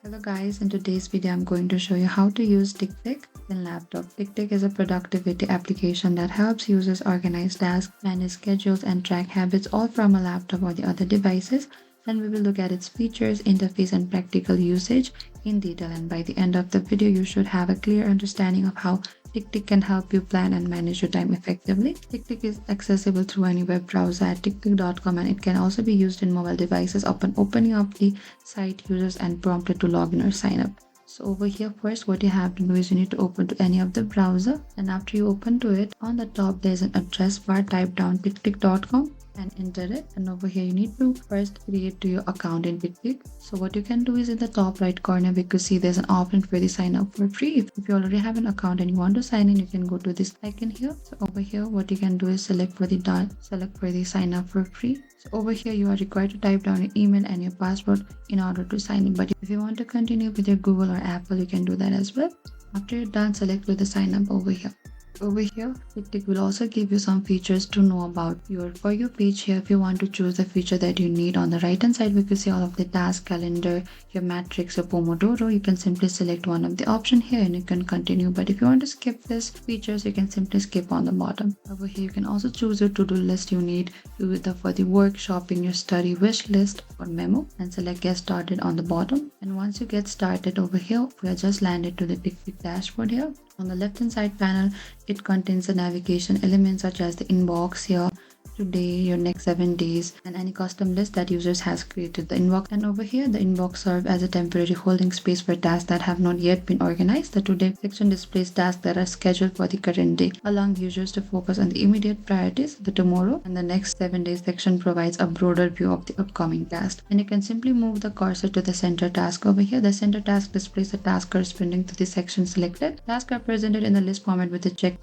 Hello guys, in today's video I'm going to show you how to use Ticktick in laptop. Ticktick is a productivity application that helps users organize tasks, manage schedules and track habits all from a laptop or the other devices. Then we will look at its features, interface and practical usage in detail, and by the end of the video you should have a clear understanding of how Ticktick can help you plan and manage your time effectively. Ticktick is accessible through any web browser at ticktick.com, and it can also be used in mobile devices upon opening up the site users and prompted to log in or sign up. So over here, first what you have to do is you need to open to any of the browser, and after you open to it, on the top there's an address bar. Type down ticktick.com and enter it, and over here you need to first create your account in Ticktick. So what you can do is in the top right corner we could see there's an option for the sign up for free. If you already have an account and you want to sign in, you can go to this icon here. So over here what you can do is select for the sign up for free. So over here you are required to type down your email and your password in order to sign in, but if you want to continue with your Google or Apple, you can do that as well. After you're done, select for the sign up over here. Over here, Ticktick will also give you some features to know about for your page here. If you want to choose the feature that you need, on the right hand side we can see all of the task, calendar, your matrix, your Pomodoro. You can simply select one of the option here and you can continue, but if you want to skip this features, you can simply skip on the bottom. Over here you can also choose your to-do list you need either for the work, shopping, your study, wish list or memo, and select get started on the bottom. And once you get started, over here we are just landed to the Ticktick dashboard here. On the left hand side panel, it contains the navigation elements such as the inbox here, today, your next 7 days, and any custom list that users has created. The inbox, and over here the inbox serves as a temporary holding space for tasks that have not yet been organized. The today section displays tasks that are scheduled for the current day, allowing users to focus on the immediate priorities, the tomorrow, and the next 7 days section provides a broader view of the upcoming task. And you can simply move the cursor to the center task. Over here the center task displays the task corresponding to the section selected. Tasks are presented in the list format with a check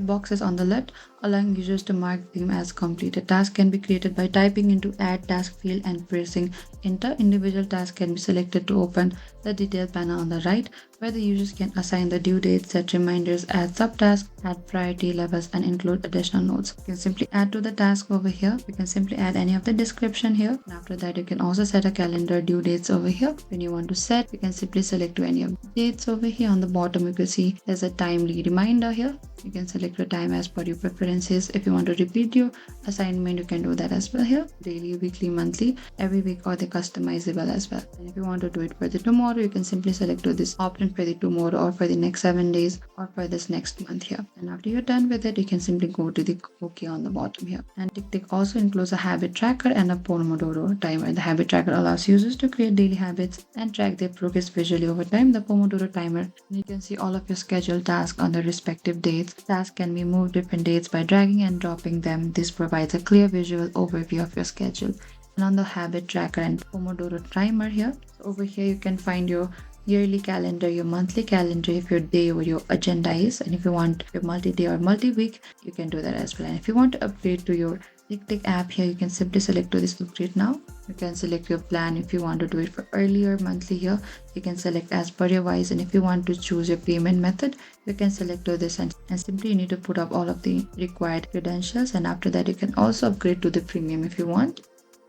boxes on the left, allowing users to mark them as complete. A task can be created by typing into add task field and pressing enter. Individual tasks can be selected to open the detail panel on the right, where the users can assign the due dates, set reminders, add subtasks, add priority levels, and include additional notes. You can simply add to the task over here. You can simply add any of the description here, and after that you can also set a calendar due dates over here. When you want to set, you can simply select to any of the dates. Over here on the bottom you can see there's a timely reminder here. You can select your time as per your preferences. If you want to repeat your assignment, you can do that as well here. Daily, weekly, monthly, every week, or the customizable as well. And if you want to do it for the tomorrow, you can simply select to this option for the tomorrow or for the next 7 days or for this next month here. And after you're done with it, you can simply go to the OK on the bottom here. And Ticktick also includes a habit tracker and a Pomodoro timer. The habit tracker allows users to create daily habits and track their progress visually over time. The Pomodoro timer, you can see all of your scheduled tasks on the respective dates. Tasks can be moved different dates by dragging and dropping them. This provides a clear visual overview of your schedule. And on the habit tracker and Pomodoro timer here, so over here you can find your yearly calendar, your monthly calendar if your day or your agenda is, and if you want your multi-day or multi-week, you can do that as well. And if you want to upgrade to your Ticktick app here, you can simply select to this upgrade now. You can select your plan. If you want to do it for earlier monthly here, you can select as per your wise, and if you want to choose your payment method, you can select to this, and simply you need to put up all of the required credentials, and after that you can also upgrade to the premium if you want.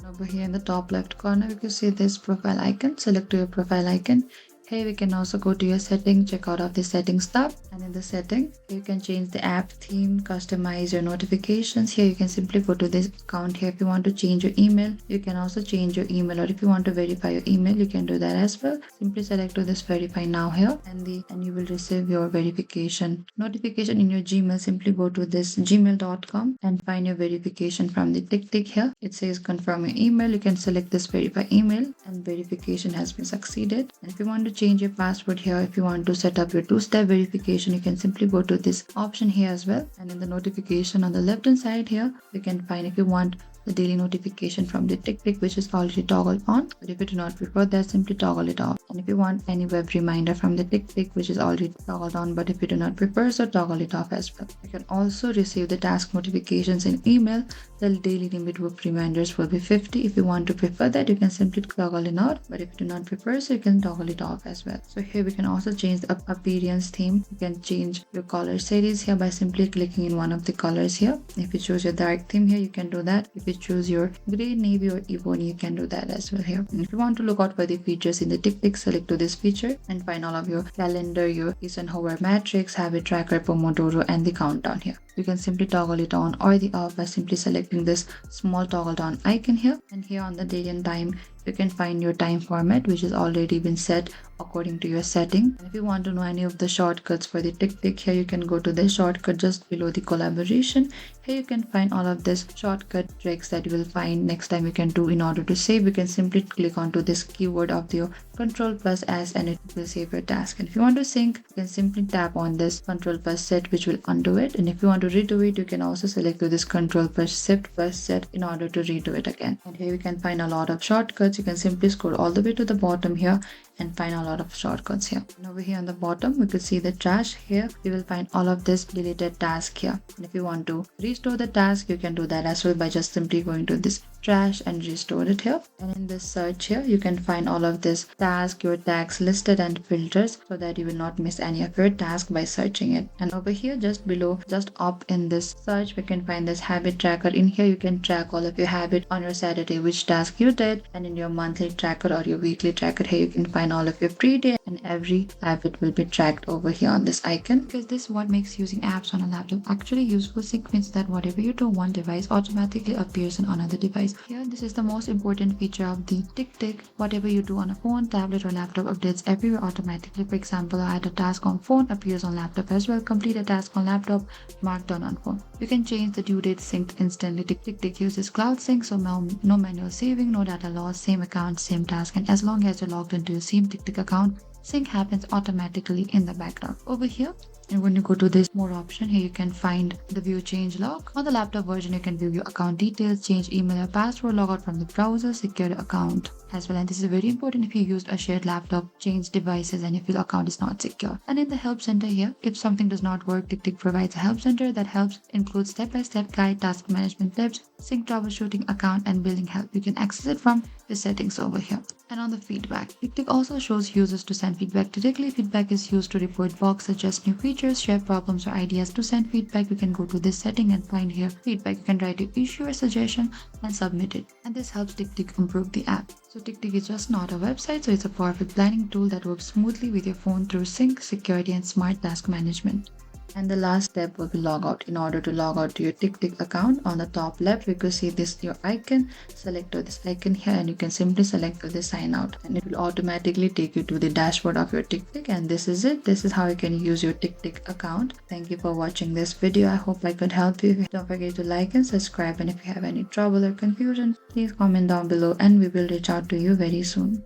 Over here in the top left corner you can see this profile icon. Select to your profile icon. Here we can also go to your setting, check out of the settings tab, and in the setting you can change the app theme, customize your notifications. Here you can simply go to this account here. If you want to change your email, you can also change your email, or if you want to verify your email, you can do that as well. Simply select to this verify now here, and you will receive your verification notification in your Gmail. Simply go to this gmail.com and find your verification from the Ticktick here. It says confirm your email. You can select this verify email, and verification has been succeeded. And if you want to change your password here, if you want to set up your two-step verification, you can simply go to this option here as well. And in the notification on the left hand side here, you can find if you want the daily notification from the Ticktick, which is already toggled on, but if you do not prefer that, simply toggle it off. And if you want any web reminder from the Ticktick, which is already toggled on, but if you do not prefer, so toggle it off as well. You can also receive the task notifications in email. The daily limit of reminders will be 50. If you want to prefer that, you can simply toggle it on, but if you do not prefer, so you can toggle it off as well. So here we can also change the appearance theme. You can change your color series here by simply clicking in one of the colors here. If you choose your dark theme here, you can do that. If you you choose your gray, navy or ebony, you can do that as well here. And if you want to look out for the features in the Ticktick, select to this feature and find all of your calendar, your Eisenhower matrix, habit tracker, Pomodoro and the countdown here. You can simply toggle it on or the off by simply selecting this small toggle down icon here. And here on the date and time, you can find your time format, which has already been set according to your setting. And if you want to know any of the shortcuts for the Ticktick, here you can go to the shortcut just below the collaboration. Here you can find all of this shortcut tricks that you will find next time you can do in order to save. You can simply click onto this keyword of your Ctrl+S and it will save your task. And if you want to sync, you can simply tap on this Ctrl+Z, which will undo it. And if you want to redo it, you can also select to this Ctrl+Shift+Z in order to redo it again. And here you can find a lot of shortcuts. You can simply scroll all the way to the bottom here and find a lot of shortcuts here. And over here on the bottom, we could see the trash here. You will find all of this deleted task here. And if you want to restore the task, you can do that as well by just simply going to this trash and restore it here. And in this search here, you can find all of this task, your tags listed and filters so that you will not miss any of your task by searching it. And over here just below, just up in this search, we can find this habit tracker. In here you can track all of your habit on your Saturday, which task you did, and in your monthly tracker or your weekly tracker here you can find all of your free day, and every habit will be tracked over here on this icon. Because this is what makes using apps on a laptop actually useful. Sync means that whatever you do on one device automatically appears on another device. Here, this is the most important feature of the Ticktick. Whatever you do on a phone, tablet or laptop updates everywhere automatically. For example, add a task on phone, appears on laptop as well. Complete a task on laptop, marked down on phone. You can change the due date synced instantly. Ticktick uses cloud sync, so no manual saving, no data loss, same account, same task, and as long as you're logged into your same Ticktick account, sync happens automatically in the background. Over here, and when you go to this more option, here you can find the view change log. On the laptop version, you can view your account details, change email or password, log out from the browser, secure your account as well. And this is very important if you used a shared laptop, change devices, and if your account is not secure. And in the help center here, if something does not work, Ticktick provides a help center that helps include step-by-step guide, task management tips, sync troubleshooting, account, and billing help. You can access it from the settings over here. And on the feedback, Ticktick also shows users to send feedback directly. Feedback is used to report bugs, suggest new features, share problems or ideas. To send feedback, you can go to this setting and find here feedback. You can write your issue or suggestion and submit it. And this helps Ticktick improve the app. So Ticktick is just not a website, so it's a powerful planning tool that works smoothly with your phone through sync, security, and smart task management. And the last step will be log out. In order to log out to your Ticktick account, on the top left, we could see this your icon. Select this icon here and you can simply select the sign out, and it will automatically take you to the dashboard of your Ticktick. And this is it. This is how you can use your Ticktick account. Thank you for watching this video. I hope I could help you. Don't forget to like and subscribe, and if you have any trouble or confusion, please comment down below and we will reach out to you very soon.